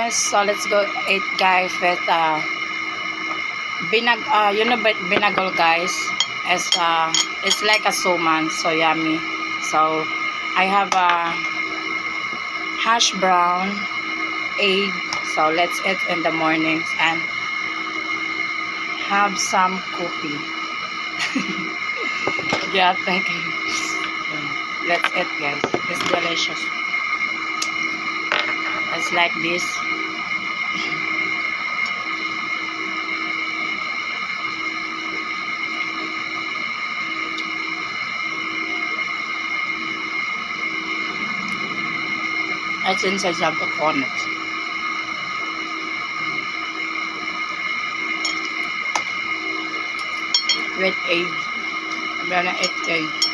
guys, so let's go eat guys with you know binagol guys. It's like a suman, so yummy. So I have a hash brown, egg. So let's eat in the mornings and have some coffee. Yeah, thank you. Let's eat guys. It's delicious. It's like this. It's inside of the corners. With egg. I'm gonna eat egg.